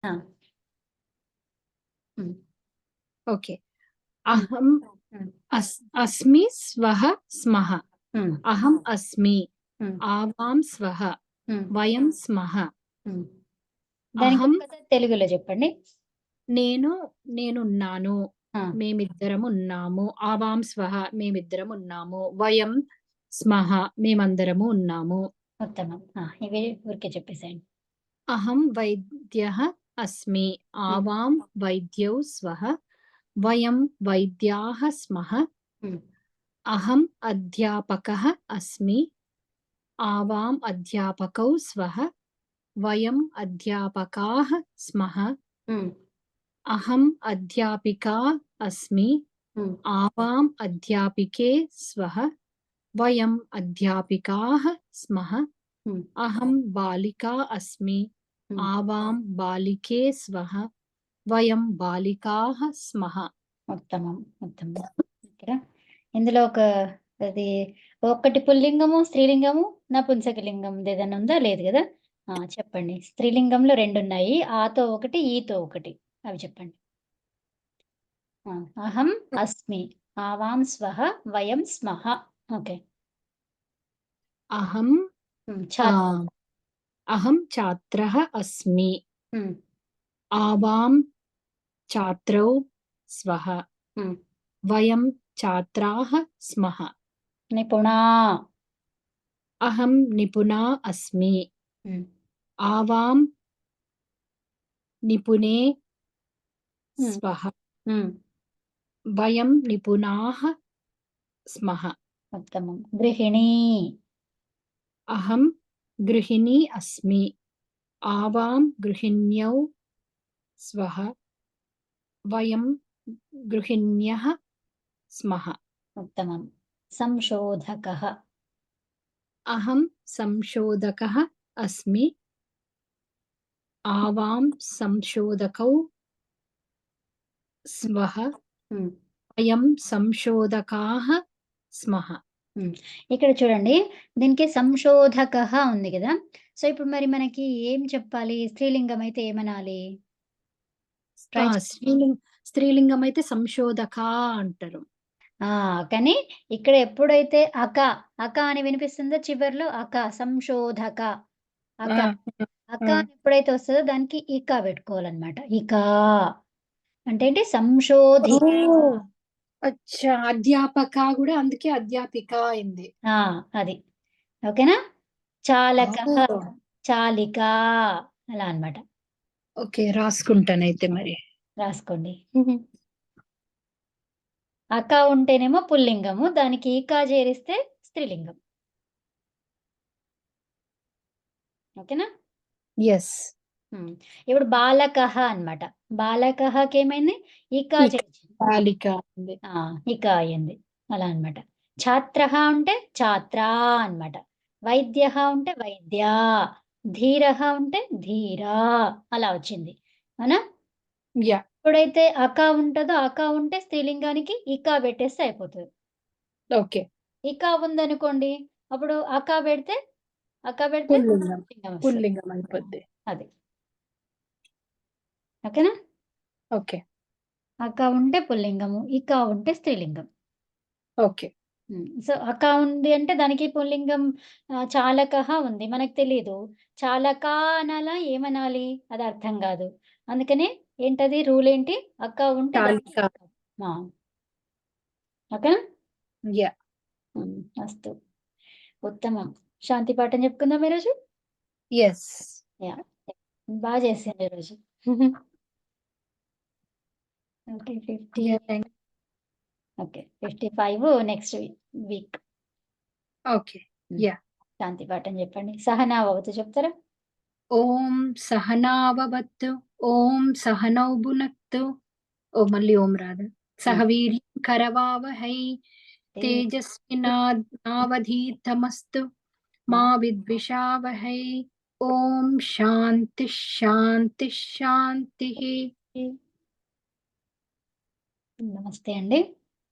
ఆ! హ్మ్. ఓకే. హ్మ్. అహం హ్మ్. అస్మి స్వః స్మః. హ్మ్. అహం అస్మి. హ్మ్. ఆవాం స్వః. హ్మ్. వయం స్మః. హ్మ్. దానికి అహం ఒక్కసారి తెలుగులో చెప్పండి. నేనున్నాను. ఆ! మేమిద్దరం ఉన్నాము. ఆవాం స్వః మేమిద్దరం ఉన్నాము. వయం స్మః మేమందరము ఉన్నాము. ఉత్తమం. ఇవి ఊరికే చెప్పేసేయండి. అహం వైద్యః అస్మి. హ్మ్. ఆవాం వైద్యౌ స్వః. వయం వైద్యాః స్మః. హ్మ్. అహం అధ్యాపకः అస్మి. ఆవాం అధ్యాపకౌ స్వః. వయం అధ్యాపకాः స్మః. హ్మ్. అహం అధ్యాపికా అస్మి. హ్మ్. ఆవాం అధ్యాపికే స్వః. వయం అధ్యాపికాः స్మః. హ్మ్. అహం బాలికా అస్మి. హ్మ్. ఆవాం బాలికే స్వః. వయం బాలికాः స్మః. ఉత్తమం. ఉత్తమం. ఇక్కడ ఇందులో అది ఒకటి పుల్లింగము, స్త్రీలింగము, నపుంసకలింగంది ఏదైనా ఉందా? లేదు గదా! చెప్పండి. స్త్రీలింగంలో 2 ఉన్నాయి. ఆతో ఒకటి, ఈతో ఒకటి. అవి చెప్పండి. అహం అస్మి. ఆవాం స్వః. వయం స్మః. ఓకే. అహం ఆ, ఛాత్ర. అహం ఛాత్రः అస్మి. హ్మ్. ఆవాం ఛాత్రౌ స్వః. హ్మ్. వయం ఛాత్రాः స్మః. నిపుణా. అహం నిపుణా అస్మి. హ్మ్. ఆవాం నిపుణే హ్మ్. స్వః. హ్మ్. వయం నిపుణాः స్మః. ఉత్తమం. గృహిణీ. అహం గృహిణీ అస్మి. ఆవాం గృహిణ్యౌ స్వః. వయం గృహిణ్యః స్మః. ఉత్తమం. సంశోధకः. అహం సంశోధకः అస్మి. ఆవాం సంశోధకౌ స్వః. హ్మ్. వయం సంశోధకాः స్మః. ఇక్కడ చూడండి. దీనికి సంశోధకః ఉంది గదా! సో, ఇప్పుడు మరి మనకి ఏం చెప్పాలి? స్త్రీలింగం అయితే ఏమనాలి? ట్రై చే స్త్రీలింగం అయితే సంశోధకా అంటారు. కానీ ఇక్కడ ఎప్పుడైతే అక అని వినిపిస్తుందో చివర్లో సంశోధక, అక. ఆ! అక ఆ! అని ఎప్పుడైతే వస్తదో దానికి ఇక పెట్టుకోవాలన్నమాట. అంటే ఏంటి? సంశోధిక. ఓహ్! అచ్చా! అధ్యాపక గూడా అందుకే అధ్యాపిక అయింది. అది. ఓకేనా? చాలకః, ఓహ్! చాలికా అలా అన్నమాట. ఓకే. రాసుకుంటానయితే మరి. రాసుకోండి. అక ఉంటేనేమో పుల్లింగము. దానికి ఇక చేరిస్తే స్త్రీలింగం. ఓకేనా? యెస్. ఇప్పుడు బాలకః అన్నమాట. బాలకఃకేమైంది? ఇక ఇక చేర్చింది. బాలిక ఉంది. ఇక అయింది. అలా అన్నమాట. ఛాత్రః ఉంటే ఛాత్రా అన్నమాట. వైద్యః ఉంటే వైద్యా. ధీరః ఉంటే ధీరా అలా వచ్చింది. అవునా? యాహ్! ఎప్పుడైతే అక ఉంటదో, అక ఉంటే స్త్రీలింగానికి ఇక పెట్టేస్తే అయిపోతది. ఓకే. ఇక ఉందనుకోండి, అప్పుడు అక పెడితే పుల్లింగం. లింగం వస్తది. పుల్లింగం అయిపోద్ది. అది. ఓకేనా? ఓకే. అక ఉంటే పుల్లింగము, ఇక ఉంటే స్త్రీలింగం. ఓకే. సో, అక ఉంది అంటే దానికి పుల్లింగం చాలకః ఉంది. మనకు తెలీదు. చాలకా అనాలా? ఏమనాలి? అది అర్థం గాదు. అందుకనే ఏంటది రూల్ ఏంటి? అక ఉంటే దానికి చాలిక. ఇక. ఆ! ఓకేనా? యాహ్! అస్తు. ఉత్తమం. శాంతి పాఠం చెప్పుకుందామా ఈరోజు? యెస్. యాహ్! బా చేసిండ్రు ఈరోజు. Okay. 50 yeah! Thank okay. 55 next week. Okay. హ్మ్. యాహ్! శాంతి పాఠం చెప్పండి. సహనా భవతు చెప్తారా? ఓం సహనావవతు. ఓం సహనౌ భునక్తు. ఓహ్! మళ్ళీ ఓం రాదా? హ్మ్. సహ వీర్యం కరవావహై. తేజస్వినావధీతమస్తు ఆ! మా విద్విషావహై. ఓం శాంతి శాంతి శాంతిః. నమస్తే అండి.